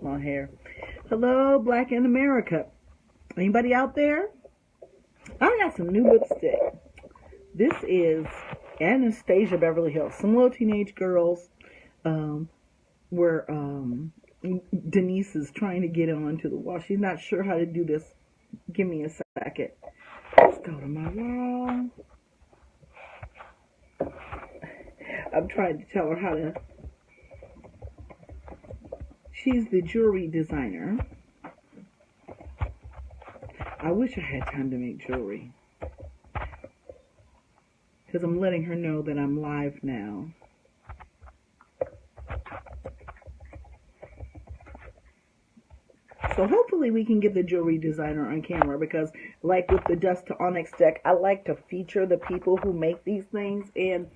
my hair. Hello, Black in America. Anybody out there? I got some new lipstick. This is Anastasia Beverly Hills. Some little teenage girls um, were Denise is trying to get onto the wall. She's not sure how to do this. Give me a second. Let's go to my wall. I'm trying to tell her how to. She's the jewelry designer. I wish I had time to make jewelry. Because I'm letting her know that I'm live now. So hopefully we can get the jewelry designer on camera, because like with the Dust to Onyx deck, I like to feature the people who make these things. And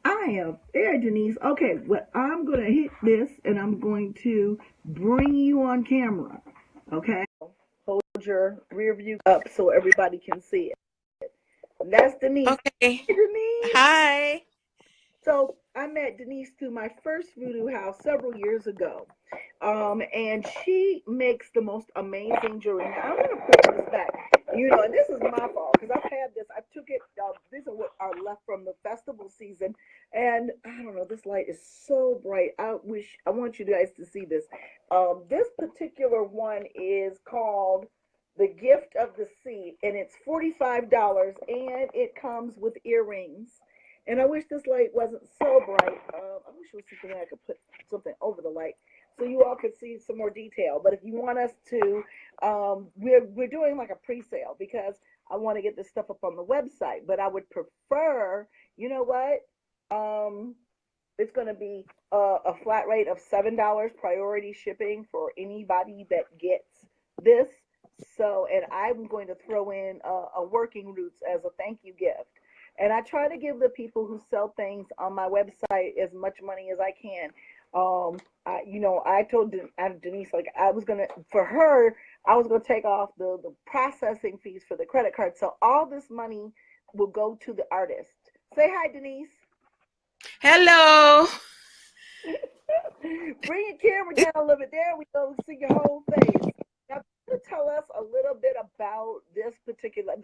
I am there, Denise. Okay, well, I'm going to hit this and I'm going to bring you on camera. Okay? Hold your rear view up so everybody can see it. That's Denise. Okay. Hey, Denise. Hi. So I met Denise through my first voodoo house several years ago. And she makes the most amazing jewelry. Now, I'm going to put this back. And this is my fault because I've had this. I took it. These are what are left from the festival season. And I don't know, this light is so bright. I want you guys to see this. This particular one is called The Gift of the Sea, and it's $45, and it comes with earrings. And I wish this light wasn't so bright. I wish it was something I could put something over the light so you all could see some more detail. But if you want us to, we're doing like a pre-sale because I want to get this stuff up on the website. But I would prefer, you know what? It's going to be a flat rate of $7 priority shipping for anybody that gets this. So, and I'm going to throw in a working roots as a thank you gift. And I try to give the people who sell things on my website as much money as I can. I told Denise, like, for her, I was gonna take off the processing fees for the credit card. So all this money will go to the artist. Say hi, Denise. Hello. Bring your camera down a little bit. There we go. See your whole face. Now, tell us a little bit about this particular.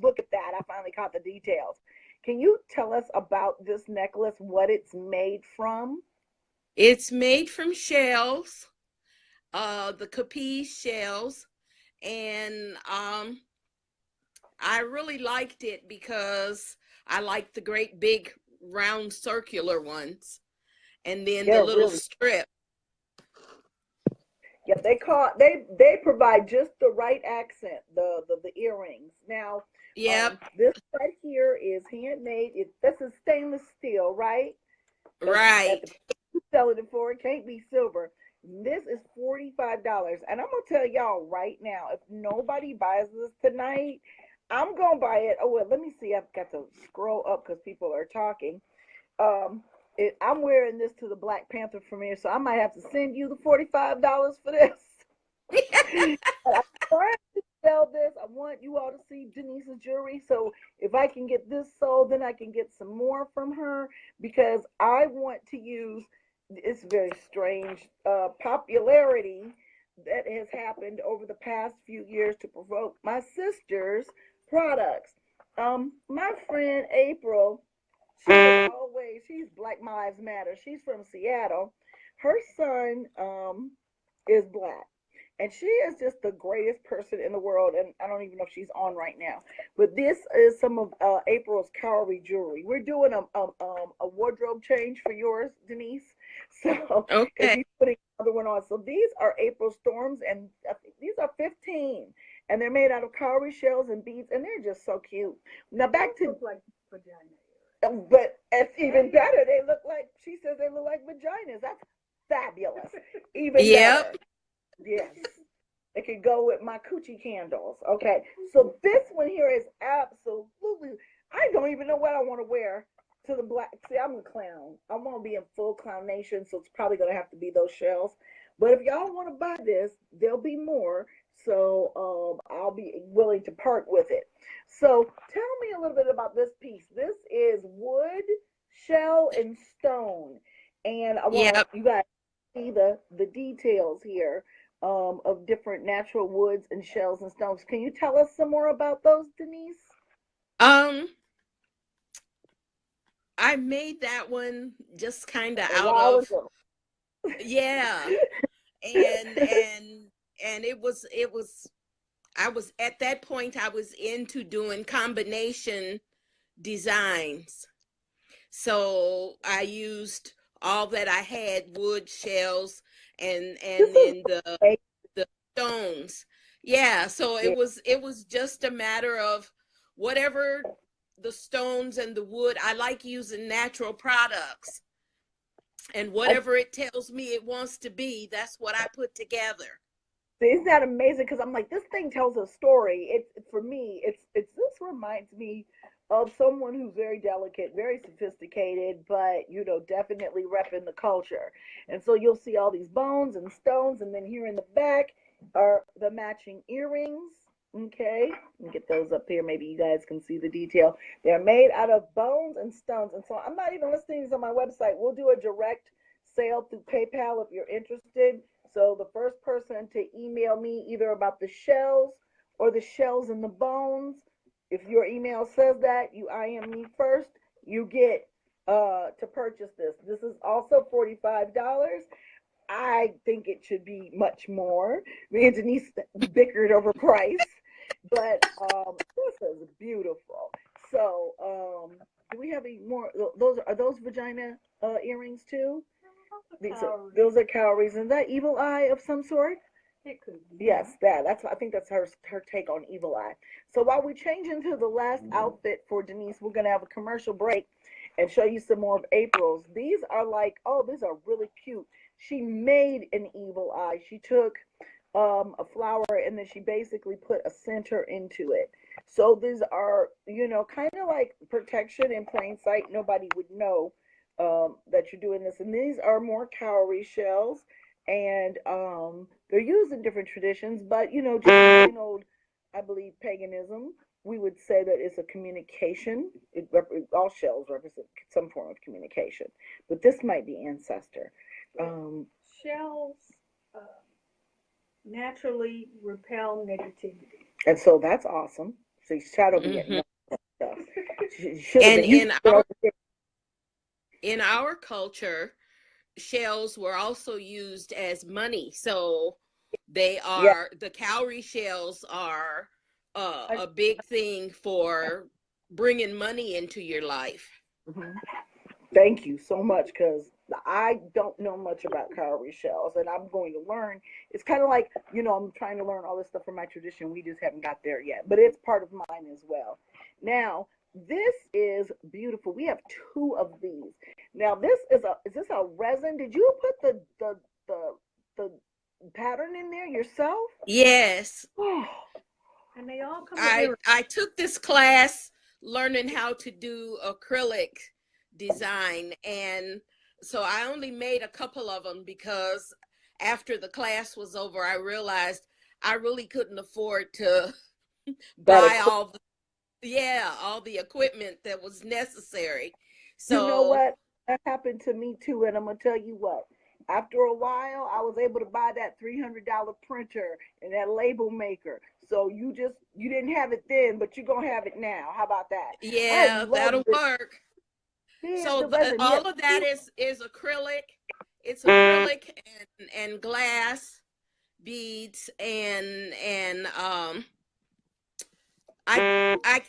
Look at that. I finally caught the details. Can you tell us about this necklace? What it's made from? It's made from shells, the Capiz shells, and I really liked it because I like the great big round circular ones, and then the little Really. strip. Yeah, they provide just the right accent, the earrings. Now, Yep. this right here is handmade. This is stainless steel, right? At Right. the selling it for, it can't be silver. This is $45, and I'm gonna tell y'all right now, if nobody buys this tonight, I'm gonna buy it. Oh well, let me see. I've got to scroll up because people are talking. Um, I'm wearing this to the Black Panther premiere, so I might have to send you the $45 for this. I'm trying to sell this. I want you all to see Denise's jewelry. So if I can get this sold, then I can get some more from her because I want to use it's very strange popularity that has happened over the past few years to promote my sister's products. My friend April, she's Black Lives Matter. She's from Seattle. Her son is black. And she is just the greatest person in the world. And I don't even know if she's on right now. But this is some of April's Cowrie jewelry. We're doing a wardrobe change for yours, Denise. So, because Okay. she's putting another one on. So these are April Storms, and I think these are 15. And they're made out of cowrie shells and beads, and they're just so cute. Now back to like vagina. But it's even better. They look like, she says they look like vaginas. That's fabulous. Even better. Yep. Yes. It could go with my coochie candles. Okay. So this one here is absolutely, I don't even know what I want to wear to the black. See, I'm a clown. I want to be in full clown nation, so it's probably going to have to be those shells. But if y'all want to buy this, there'll be more. So I'll be willing to part with it. So tell me a little bit about this piece. This is wood, shell, and stone. And I want Yep. you guys see the details here of different natural woods and shells and stones. Can you tell us some more about those, Denise? Um, I made that one just kind of A out while of, ago. yeah, and and it was I was at that point I was into doing combination designs. So I used all that I had, wood, shells, This and is then the amazing. the stones. Yeah, so Yeah. it was just a matter of whatever the stones and the wood. I like using natural products, and I whatever it tells me it wants to be, that's what I put together. Isn't that amazing? Because I'm like, this thing tells a story. It's for me. It's this reminds me of someone who's very delicate, very sophisticated, but definitely repping the culture. And so you'll see all these bones and stones, and then here in the back are the matching earrings. Okay, let me get those up here. Maybe you guys can see the detail. They're made out of bones and stones, and so I'm not even listing these on my website. We'll do a direct sale through PayPal if you're interested. So the first person to email me either about the shells or the shells and the bones, if your email says that, you IM me first, you get to purchase this. This is also $45. I think it should be much more. Me and Denise bickered over price, but this is beautiful. So, do we have any more? Those are those vagina earrings too? Those are calories. Is that evil eye of some sort? It could be. Yes, that's I think that's her take on evil eye. So while we change into the last outfit for Denise, we're gonna have a commercial break and show you some more of April's. These are like, oh, these are really cute. She made an evil eye. She took a flower and then she basically put a center into it. So these are, kind of like protection in plain sight. Nobody would know that you're doing this. And these are more cowrie shells, and they're used in different traditions, but just plain old, I believe, paganism. We would say that it's a communication. All shells represent some form of communication, but this might be ancestor. Um, Shells uh, naturally repel negativity. and so that's awesome. See, shadow be at Hmm. no stuff. She should have And been. You in our culture, shells were also used as money. So yeah. the cowrie shells are I, a big thing for bringing money into your life. Mhm. Thank you so much, because I don't know much about cowrie shells, and I'm going to learn. It's kind of like, I'm trying to learn all this stuff from my tradition. We just haven't got there yet, but it's part of mine as well. Now, this is beautiful. We have two of these. Now, is this a resin? Did you put the pattern in there yourself? Yes, Oh, and they all come with I earrings. I took this class learning how to do acrylic design, and so I only made a couple of them because after the class was over, I realized I really couldn't afford to that buy all the equipment that was necessary. You know So, what? That happened to me too, and I'm gonna tell you what. After a while, I was able to buy that $300 printer and that label maker. So you didn't have it then, but you're gonna have it now. How about that? I yeah, love that'll this. work. Yeah, So the resin. Yeah, all of that is acrylic. It's acrylic and glass beads, and I I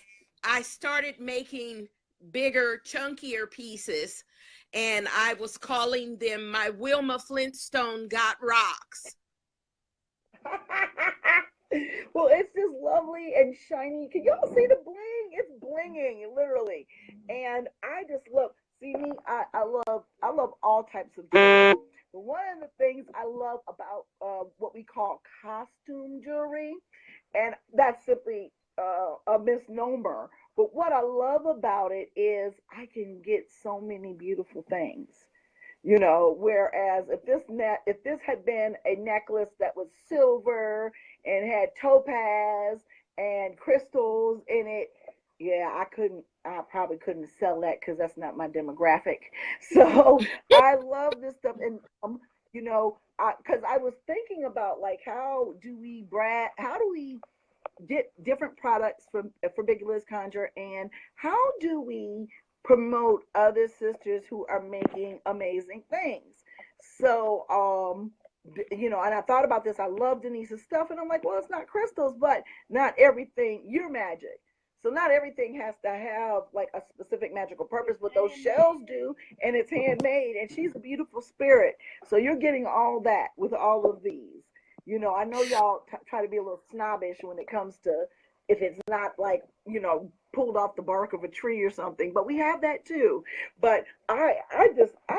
I started making bigger, chunkier pieces, and I was calling them my Wilma Flintstone got rocks. well, it's just lovely and shiny. Can y'all see the bling? It's blinging, literally. And I just love. See me, I love all types of jewelry. But one of the things I love about what we call costume jewelry, and that's simply a misnomer. But what I love about it is I can get so many beautiful things. Whereas if this had been a necklace that was silver and had topaz and crystals in it, yeah, I probably couldn't sell that because that's not my demographic. So I love this stuff. And you know, because I was thinking about like how do we get different products for Big Liz Conjure, and how do we promote other sisters who are making amazing things. So you know, and I thought about this. I love Denise's stuff, and I'm like, well, it's not crystals, but not everything. You're magic. So not everything has to have like a specific magical purpose, but those shells do, and it's handmade, and she's a beautiful spirit. So you're getting all that with all of these. You know, I know y'all try to be a little snobbish when it comes to if it's not like, you know, pulled off the bark of a tree or something, but we have that too. But I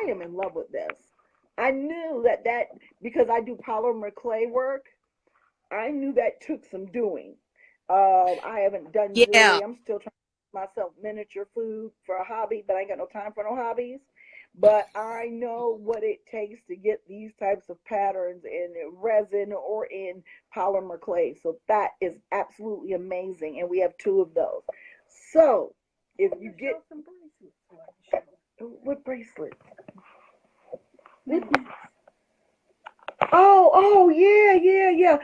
am in love with this. I knew that because I do polymer clay work, I knew that took some doing. I haven't done Yeah. jewelry. I'm still trying to make myself miniature food for a hobby, but I ain't got no time for no hobbies. But I know what it takes to get these types of patterns in resin or in polymer clay. So that is absolutely amazing. And we have two of those. So if you get some bracelets, what bracelet? Oh, yeah.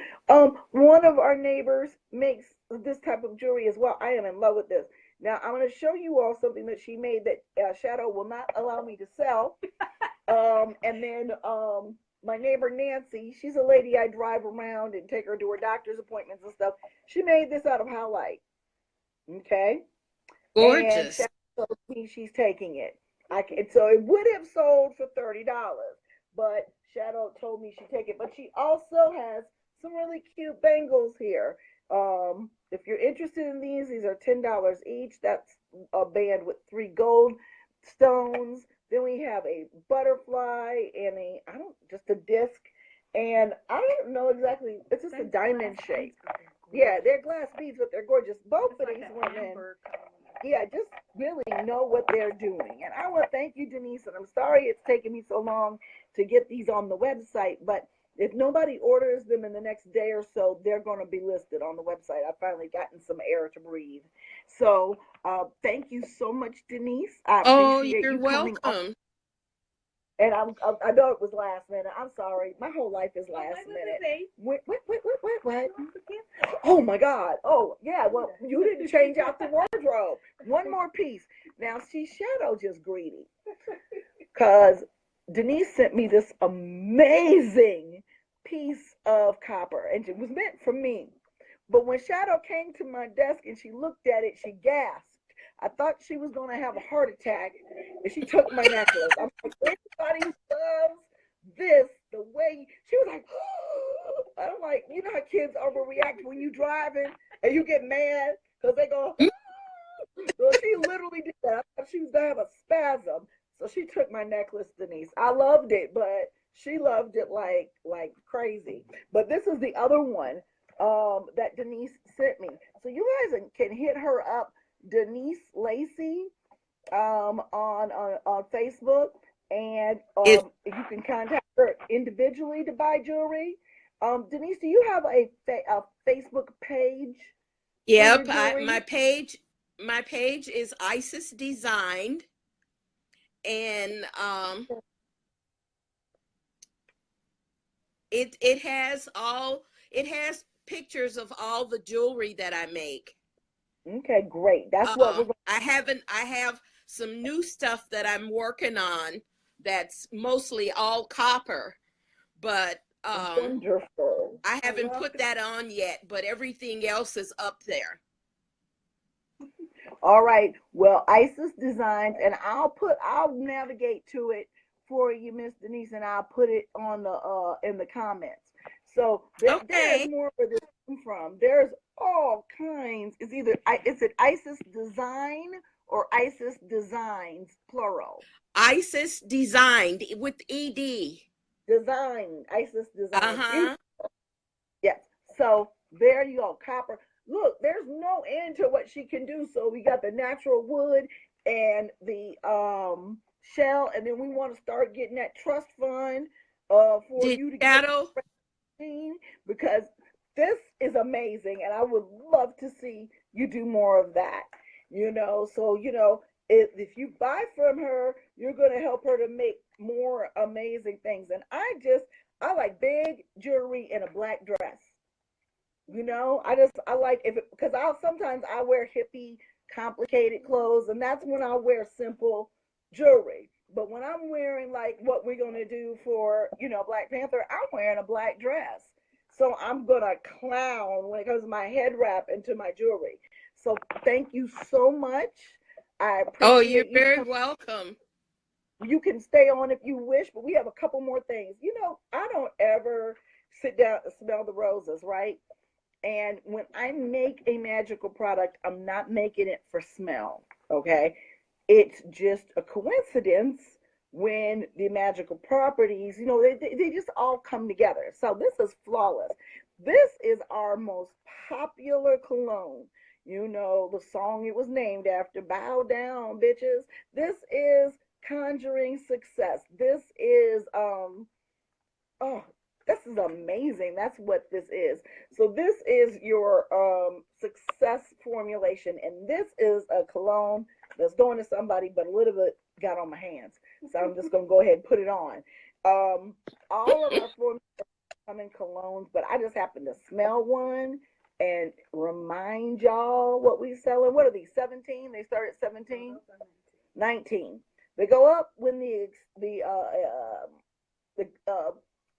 One of our neighbors makes this type of jewelry as well. I am in love with this. Now, I'm going to show you all something that she made that Shadow will not allow me to sell. And then my neighbor Nancy, she's a lady I drive around and take her to her doctor's appointments and stuff. She made this out of howlite. Okay? Gorgeous. And Shadow told me she's taking it. So it would have sold for $30, but Shadow told me she'd take it. But she also has some really cute bangles here. If you're interested in these are $10 each. That's a band with 3 gold stones. Then we have a butterfly and just a disc. And I don't know exactly, it's just a diamond shape. Yeah, they're glass beads, but they're gorgeous. Both of these women, yeah, just really know what they're doing. And I want to thank you, Denise, and I'm sorry it's taken me so long to get these on the website, but if nobody orders them in the next day or so, they're going to be listed on the website. I've finally gotten some air to breathe. So thank you so much, Denise. I appreciate you're you coming welcome. on. And I know it was last minute. I'm sorry. My whole life is last minute. What? Oh my God. Oh yeah. Well, you didn't change out the wardrobe. One more piece. Now, see, Shadow just greedy, cause Denise sent me this amazing piece of copper, and it was meant for me. But when Shadow came to my desk and she looked at it, she gasped. I thought she was going to have a heart attack, and she took my necklace. I'm like, everybody loves this. The way she was like, oh. I'm like, you know how kids overreact when you driving and you get mad because they go. Oh. So she literally did that. I thought she was going to have a spasm. So she took my necklace, Denise. I loved it, but she loved it like crazy. But this is the other one that Denise sent me. So you guys can hit her up, Denise Lacey, on Facebook, and you can contact her individually to buy jewelry. Denise, do you have a Facebook page? Yep, my page is Isis Designed, and it has pictures of all the jewelry that I make. Okay, great. That's what we're going. I have some new stuff that I'm working on that's mostly all copper, but wonderful. I haven't put that on yet, but everything else is up there. All right. Well, Isis Designs, and I'll navigate to it for you, Miss Denise, and I'll put it on the in the comments. So there's more where this comes from. There's all kinds. Is it Isis Design or Isis Designs plural? Isis Designed with ED. Design. Isis Design. Uh-huh. Yes. So there you go. Copper. Look, there's no end to what she can do. So we got the natural wood and the shell, and then we want to start getting that trust fund for you to get, because this is amazing, and I would love to see you do more of that. So if you buy from her, you're going to help her to make more amazing things. And I like big jewelry in a black dress. I like if because I'll sometimes I wear hippie complicated clothes, and that's when I wear simple jewelry. But when I'm wearing like what we're gonna do for Black Panther, I'm wearing a black dress. So I'm gonna clown when it comes to my head wrap into my jewelry. So thank you so much. I Oh, you're appreciate you. very welcome. You can stay on if you wish, but we have a couple more things. I don't ever sit down and smell the roses, right? And when I make a magical product, I'm not making it for smell, okay? It's just a coincidence when the magical properties, they just all come together. So this is flawless. This is our most popular cologne. The song it was named after, Bow Down, Bitches. This is Conjuring Success. This is, oh, this is amazing. That's what this is. So this is your success formulation, and this is a cologne that's going to somebody, but a little bit got on my hands. So I'm just gonna go ahead and put it on. All of our formulas come in colognes, but I just happened to smell one and remind y'all what we selling. What are these? 17? They start at 17, 19. They go up when the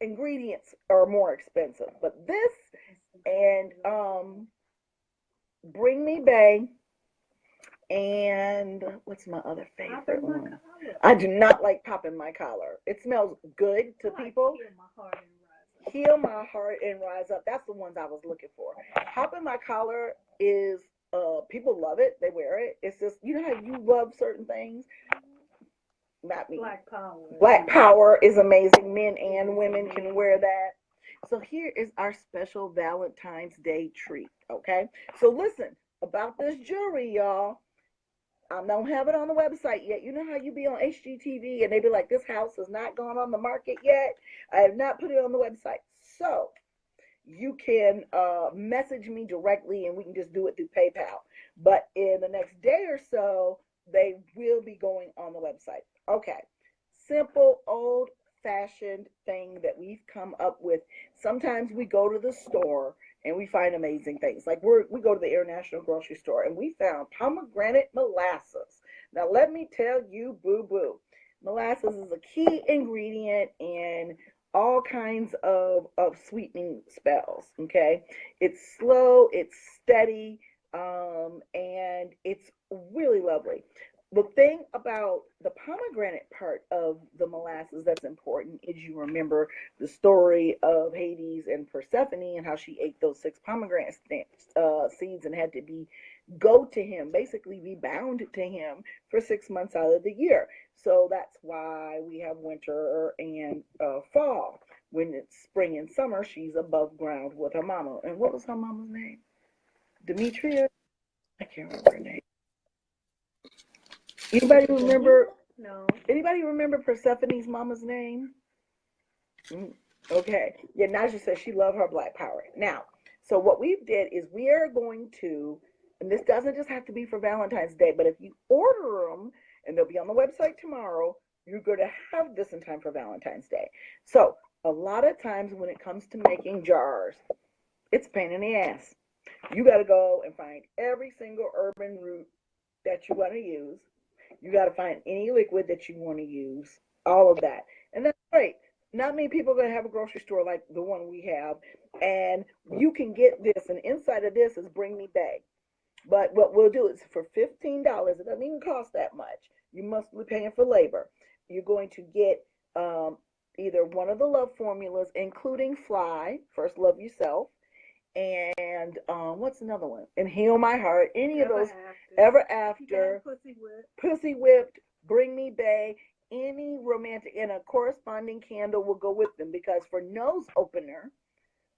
ingredients are more expensive. But this and Bring Me Bay, and what's my other favorite one? I do not like Popping My Collar. It smells good to people. Heal My Heart and Rise Up. That's the ones I was looking for. Popping My Collar is people love it. They wear it. It's just how you love certain things. Not me. Black Power. Black Power is amazing. Men and women can wear that. So here is our special Valentine's Day treat, okay? So listen, about this jewelry, y'all. I don't have it on the website yet. You know how you be on HGTV and they be like, this house has not gone on the market yet. I have not put it on the website. So you can message me directly and we can just do it through PayPal. But in the next day or so, they will be going on the website. Okay. Simple, old-fashioned thing that we've come up with. Sometimes we go to the store and we find amazing things. Like we go to the International Grocery Store and we found pomegranate molasses. Now let me tell you, boo-boo, molasses is a key ingredient in all kinds of sweetening spells, okay? It's slow, it's steady, and it's really lovely. The thing about the pomegranate part of the molasses that's important is you remember the story of Hades and Persephone and how she ate those 6 pomegranate seeds and had to go to him, basically be bound to him for 6 months out of the year. So that's why we have winter and fall. When it's spring and summer, she's above ground with her mama. And what was her mama's name? Demetria? I can't remember her name. Anybody remember? No. Anybody remember Persephone's mama's name? Okay. Yeah, Naja says she loved her Black Power. Now, so what we did is we are going to, and this doesn't just have to be for Valentine's Day, but if you order them, and they'll be on the website tomorrow, you're going to have this in time for Valentine's Day. So a lot of times when it comes to making jars, it's a pain in the ass. You got to go and find every single herbal root that you want to use. You got to find any liquid that you want to use, all of that. And that's great. Not many people are going to have a grocery store like the one we have. And you can get this, and inside of this is Bring Me Bay. But what we'll do is for $15, it doesn't even cost that much. You must be paying for labor. You're going to get either one of the love formulas, including Fly, First Love Yourself, and what's another one? And Heal My Heart. Any of those, Ever After, Pussy Whipped, Bring Me Bay, any romantic, and a corresponding candle will go with them, because for nose opener,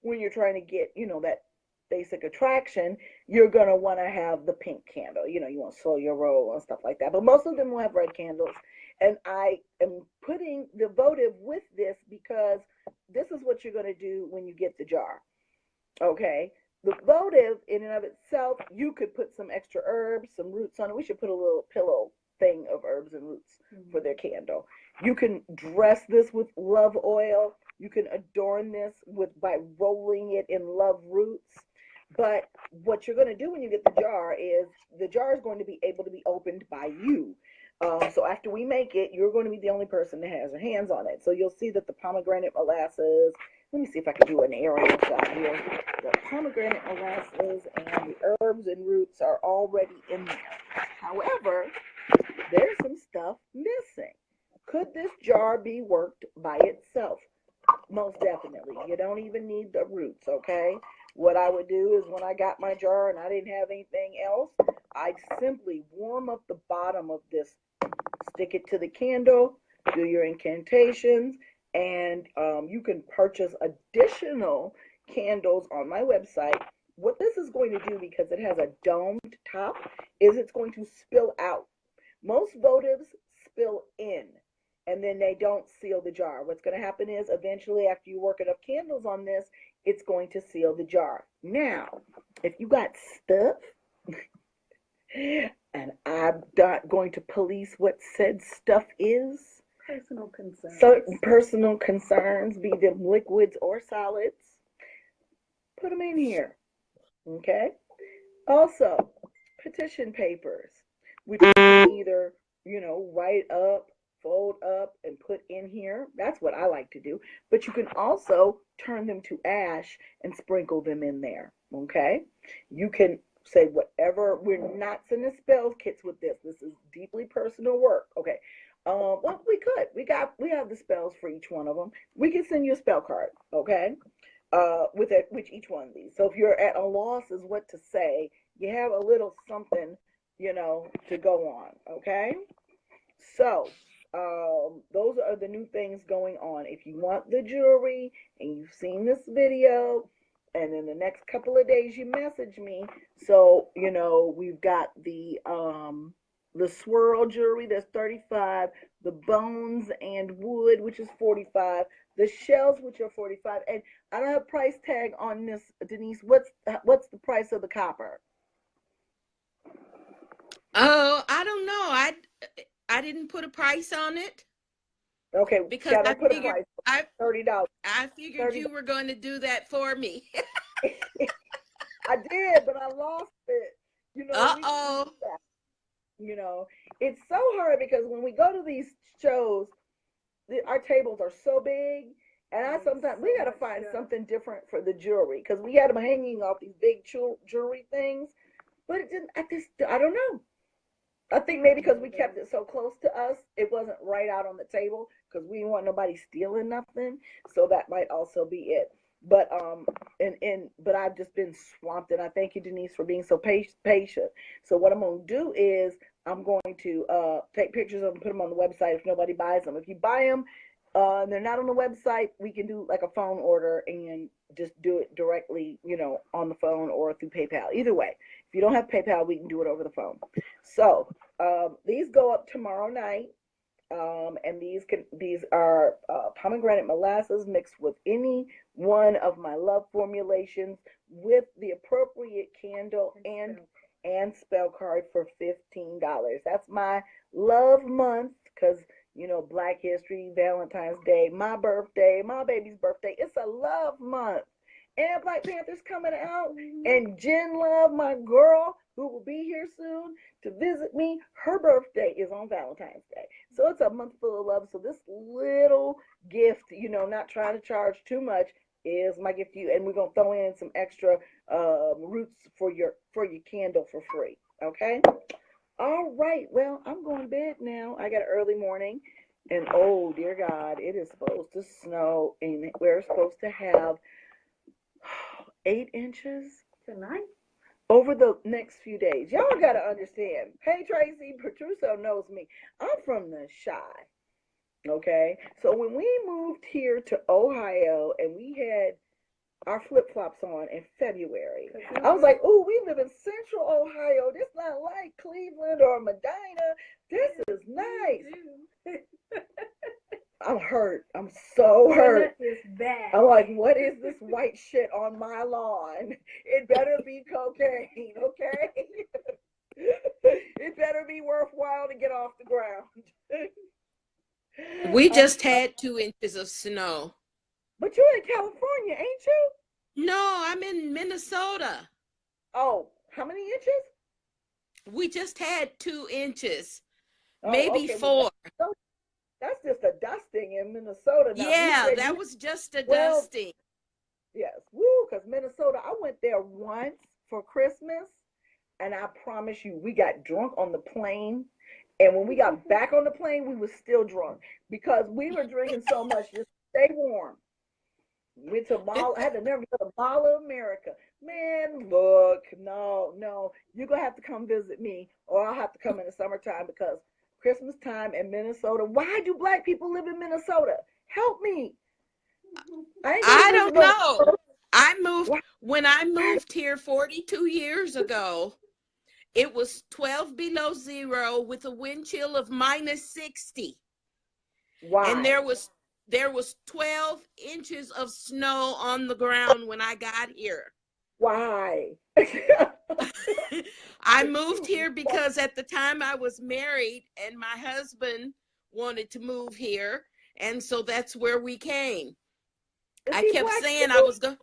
when you're trying to get, that basic attraction, you're going to want to have the pink candle. You want to slow your roll and stuff like that. But most of them will have red candles. And I am putting the votive with this because this is what you're going to do when you get the jar. Okay, the votive in and of itself, you could put some extra herbs, some roots on it. We should put a little pillow thing of herbs and roots for their candle. You can dress this with love oil. You can adorn this by rolling it in love roots. But what you're going to do when you get the jar is going to be able to be opened by you. So after we make it, you're going to be the only person that has your hands on it. So you'll see that the pomegranate molasses, let me see if I can do an aerial shot here. The pomegranate molasses and the herbs and roots are already in there. However, there's some stuff missing. Could this jar be worked by itself? Most definitely. You don't even need the roots, okay? What I would do is when I got my jar and I didn't have anything else, I'd simply warm up the bottom of this, stick it to the candle, do your incantations, and you can purchase additional candles on my website. What this is going to do, because it has a domed top, is it's going to spill out. Most votives spill in, and then they don't seal the jar. What's going to happen is eventually, after you work enough candles on this, it's going to seal the jar. Now, if you got stuff, and I'm not going to police what said stuff is. Personal concerns. Certain personal concerns, be them liquids or solids, put them in here, okay? Also, petition papers, which you can either, write up, fold up, and put in here. That's what I like to do. But you can also turn them to ash and sprinkle them in there, okay? You can say whatever. We're not sending spell kits with this. This is deeply personal work, okay? Well, we could. We have the spells for each one of them. We can send you a spell card, okay? With each one of these. So if you're at a loss as what to say, you have a little something, to go on, okay? So those are the new things going on. If you want the jewelry and you've seen this video, and in the next couple of days you message me. So we've got the swirl jewelry, that's $35, the bones and wood, which is $45, the shells, which are $45, and I don't have a price tag on this, Denise. What's the price of the copper? Oh, I don't know. I didn't put a price on it. Okay, because I put a price. $30. I figured $30. you were going to do that for me. I did, but I lost it. Uh-oh. It's so hard because when we go to these shows, our tables are so big, and sometimes we got to find something different for the jewelry, because we had them hanging off these big jewelry things, but it didn't. I don't know. I think maybe because we kept it so close to us, it wasn't right out on the table because we didn't want nobody stealing nothing. So that might also be it. But but I've just been swamped, and I thank you, Denise, for being so patient. So what I'm going to do is I'm going to take pictures of them, put them on the website if nobody buys them. If you buy them and they're not on the website, we can do like a phone order and just do it directly, on the phone or through PayPal. Either way, if you don't have PayPal, we can do it over the phone. So these go up tomorrow night. And these are pomegranate molasses mixed with any one of my love formulations with the appropriate candle and spell card for $15. That's my love month, because Black History, Valentine's Day, my birthday, my baby's birthday. It's a love month. And Black Panther's coming out, and Jen Love, my girl, who will be here soon to visit me, her birthday is on Valentine's Day. So it's a month full of love. So this little gift, not trying to charge too much, is my gift to you. And we're going to throw in some extra roots for your candle for free. Okay? All right. Well, I'm going to bed now. I got an early morning. And oh, dear God, it is supposed to snow. And we're supposed to have 8 inches tonight over the next few days. Y'all got to understand. Hey, Tracy, Petruso knows me. I'm from the Chi. Okay? So when we moved here to Ohio and we had our flip-flops on in February, I was like, oh, we live in central Ohio. This not like Cleveland or Medina. This is nice. I'm hurt. I'm so hurt. I'm like, what is this white shit on my lawn? It better be cocaine, okay? It better be worthwhile to get off the ground. We Uh, just had 2 inches of snow. but you're in California, ain't you? No, I'm in Minnesota. Oh, how many inches? We just had 2 inches, Oh, maybe okay. Well, 4. that's just a dusting in Minnesota. Now, if you Yeah, said that you was just a 12, dusting. yes, woo, because Minnesota, I went there once for Christmas, and I promise you, we got drunk on the plane. And when we got back on the plane, we were still drunk because we were drinking so much just to stay warm. Went to Mall. I had to never go to Mall of America. Man, look, no. You're gonna have to come visit me, or I'll have to come in the summertime because Christmas time in Minnesota. Why do black people live in Minnesota? Help me. I ain't gonna I visit don't no. know. Why? When I moved here 42 years ago, it was 12 below zero with a wind chill of minus 60. And Why? there was 12 inches of snow on the ground when I got here. Why? I moved here because at the time I was married and my husband wanted to move here. And so that's where we came. Is I he kept black saying I too? was going,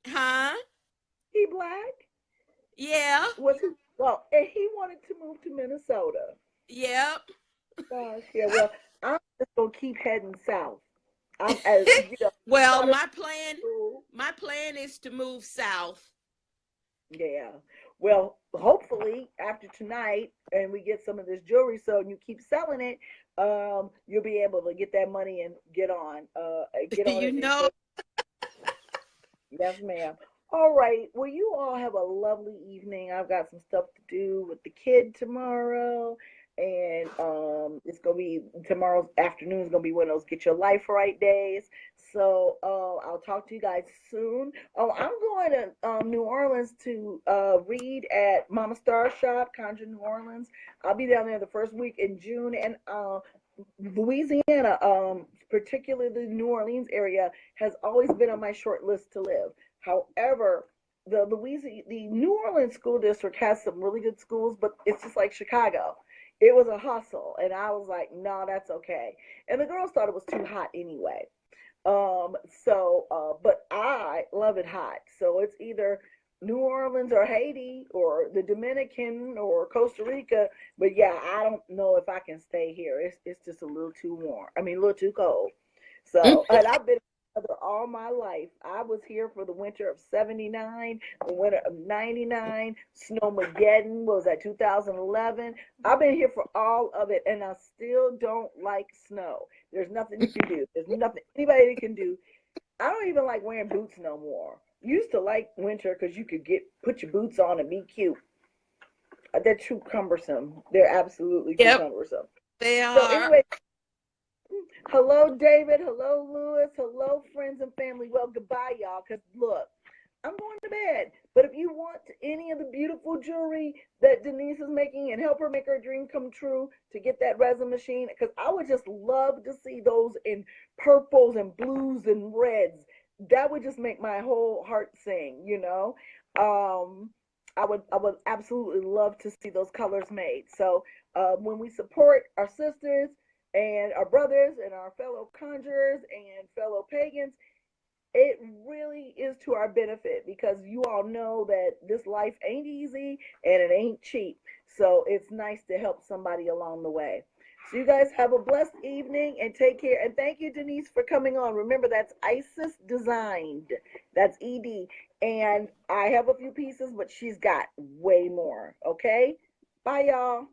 huh? He black? Yeah, Was he? Well, and he wanted to move to Minnesota. yep. Gosh, yeah. Well, I'm just gonna keep heading south. I'm as you know. Well, Southern my plan school. my plan is to move south. Yeah. Well, hopefully after tonight, and we get some of this jewelry sold, and you keep selling it, you'll be able to get that money and get on You it. know, Yes, ma'am. All right. Well, you all have a lovely evening. I've got some stuff to do with the kid tomorrow. And it's gonna be tomorrow's afternoon is gonna be one of those get your life right days. So I'll talk to you guys soon. Oh, I'm going to New Orleans to read at Mama Star Shop, Conjure New Orleans. I'll be down there the first week in June, and Louisiana, particularly the New Orleans area, has always been on my short list to live. However, the New Orleans school district has some really good schools, but it's just like Chicago. It was a hustle, and I was like, no, that's okay. And the girls thought it was too hot anyway. But I love it hot. So it's either New Orleans or Haiti or the Dominican or Costa Rica. But yeah, I don't know if I can stay here. It's just a little too warm. I mean, a little too cold. So, and I've been here all my life. I was here for the winter of '79, the winter of '99, Snowmageddon was at 2011. I've been here for all of it, and I still don't like snow. There's nothing you can do. There's nothing anybody can do. I don't even like wearing boots no more. Used to like winter because you could put your boots on and be cute. They're too cumbersome. They're absolutely too yep, cumbersome. they So are. anyway, hello David, hello Lewis, hello friends and family. Well, goodbye y'all. Cause look, I'm going to bed. But if you want any of the beautiful jewelry that Denise is making and help her make her dream come true to get that resin machine, because I would just love to see those in purples and blues and reds. That would just make my whole heart sing. I would absolutely love to see those colors made. So when we support our sisters and our brothers and our fellow conjurers and fellow pagans, it really is to our benefit because you all know that this life ain't easy and it ain't cheap. So it's nice to help somebody along the way. So you guys have a blessed evening and take care. And thank you, Denise, for coming on. Remember, that's Isis Designed. That's ED. And I have a few pieces, but she's got way more. Okay? Bye, y'all.